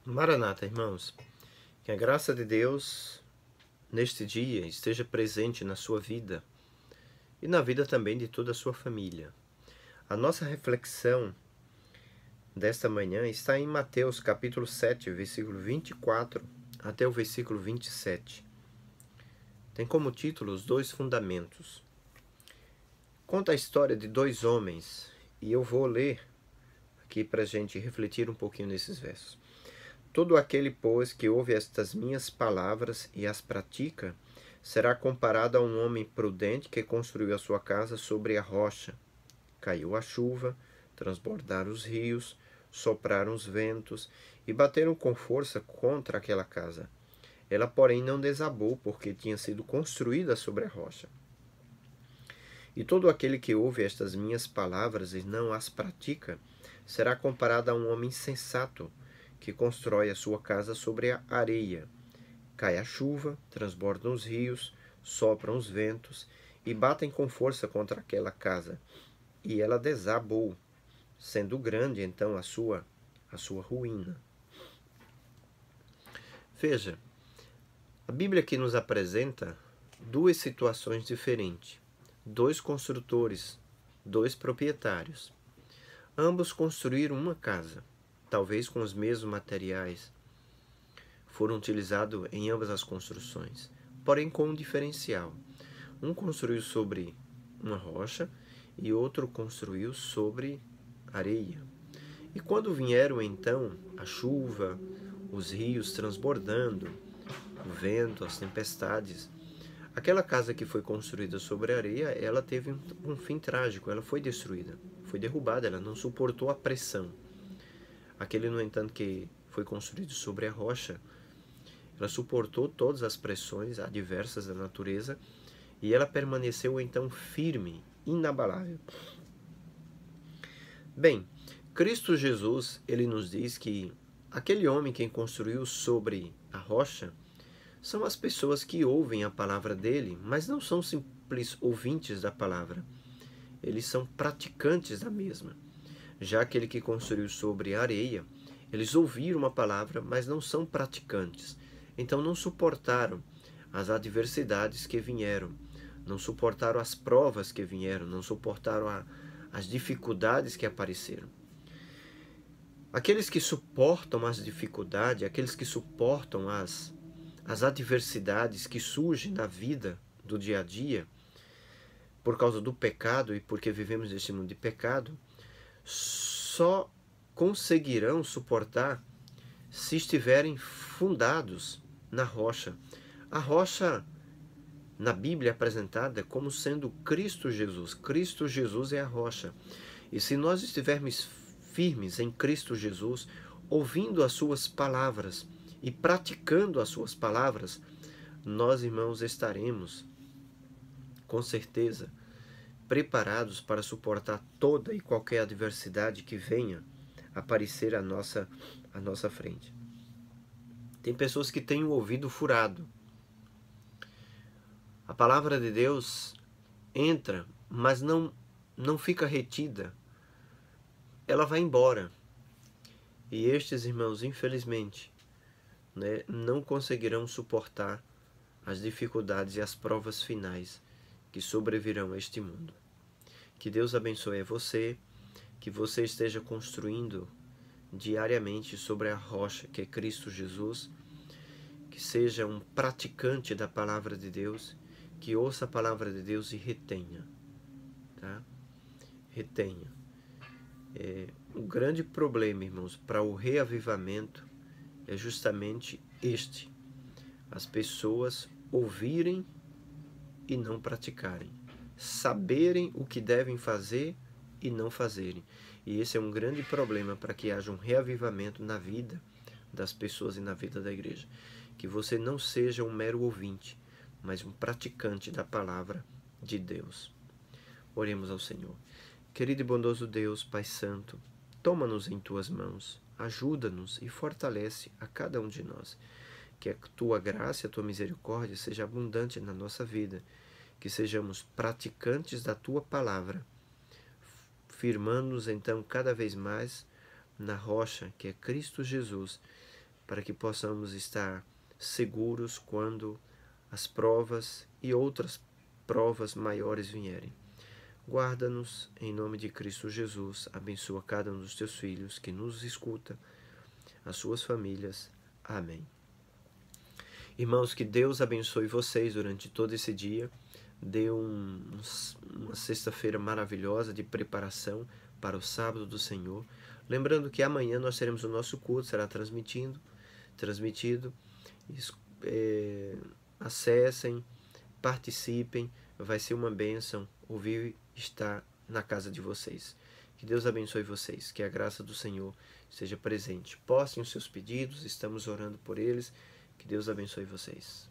Maranata, irmãos, que a graça de Deus neste dia esteja presente na sua vida e na vida também de toda a sua família. A nossa reflexão desta manhã está em Mateus capítulo 7, versículo 24 até o versículo 27. Tem como título os dois fundamentos. Conta a história de dois homens e eu vou ler aqui para a gente refletir um pouquinho nesses versos. Todo aquele, pois, que ouve estas minhas palavras e as pratica, será comparado a um homem prudente que construiu a sua casa sobre a rocha. Caiu a chuva, transbordaram os rios, sopraram os ventos e bateram com força contra aquela casa. Ela, porém, não desabou, porque tinha sido construída sobre a rocha. E todo aquele que ouve estas minhas palavras e não as pratica, será comparado a um homem sensato, que constrói a sua casa sobre a areia. Cai a chuva, transbordam os rios, sopram os ventos e batem com força contra aquela casa. E ela desabou, sendo grande então a sua ruína. Veja, a Bíblia aqui nos apresenta duas situações diferentes. Dois construtores, dois proprietários. Ambos construíram uma casa, talvez com os mesmos materiais. Foram utilizados em ambas as construções, porém com um diferencial. Um construiu sobre uma rocha e outro construiu sobre areia. E quando vieram então a chuva, os rios transbordando, o vento, as tempestades, aquela casa que foi construída sobre a areia, ela teve um fim trágico, ela foi destruída, foi derrubada, ela não suportou a pressão. Aquele, no entanto, que foi construído sobre a rocha, ela suportou todas as pressões adversas da natureza e ela permaneceu então firme, inabalável. Bem, Cristo Jesus, ele nos diz que aquele homem que construiu sobre a rocha são as pessoas que ouvem a palavra dele, mas não são simples ouvintes da palavra. Eles são praticantes da mesma. Já aquele que construiu sobre a areia, eles ouviram a palavra, mas não são praticantes. Então não suportaram as adversidades que vieram, não suportaram as provas que vieram, não suportaram as dificuldades que apareceram. Aqueles que suportam as dificuldades, aqueles que suportam as adversidades que surgem na vida do dia a dia, por causa do pecado e porque vivemos neste mundo de pecado, só conseguirão suportar se estiverem fundados na rocha. A rocha, na Bíblia, é apresentada como sendo Cristo Jesus. Cristo Jesus é a rocha. E se nós estivermos firmes em Cristo Jesus, ouvindo as suas palavras e praticando as suas palavras, nós, irmãos, estaremos, com certeza, preparados para suportar toda e qualquer adversidade que venha aparecer à nossa frente. Tem pessoas que têm o ouvido furado. A palavra de Deus entra, mas não fica retida. Ela vai embora. E estes irmãos, infelizmente, não conseguirão suportar as dificuldades e as provas finais que sobrevirão a este mundo. Que Deus abençoe a você, que você esteja construindo diariamente sobre a rocha que é Cristo Jesus, que seja um praticante da palavra de Deus, que ouça a palavra de Deus e retenha. Tá? Retenha. O grande problema, irmãos, para o reavivamento é justamente este: as pessoas ouvirem e não praticarem, saberem o que devem fazer e não fazerem. E esse é um grande problema para que haja um reavivamento na vida das pessoas e na vida da igreja. Que você não seja um mero ouvinte, mas um praticante da palavra de Deus. Oremos ao Senhor. Querido e bondoso Deus, Pai Santo, toma-nos em Tuas mãos, ajuda-nos e fortalece a cada um de nós. Que a Tua graça e a Tua misericórdia seja abundante na nossa vida, que sejamos praticantes da Tua palavra, firmando-nos então cada vez mais na rocha que é Cristo Jesus, para que possamos estar seguros quando as provas e outras provas maiores vierem. Guarda-nos em nome de Cristo Jesus, abençoa cada um dos teus filhos que nos escuta, as suas famílias. Amém. Irmãos, que Deus abençoe vocês durante todo esse dia. Dê uma sexta-feira maravilhosa de preparação para o sábado do Senhor. Lembrando que amanhã nós teremos o nosso culto, será transmitido. Acessem, participem, vai ser uma bênção ouvir estar na casa de vocês. Que Deus abençoe vocês, que a graça do Senhor esteja presente. Postem os seus pedidos, estamos orando por eles. Que Deus abençoe vocês.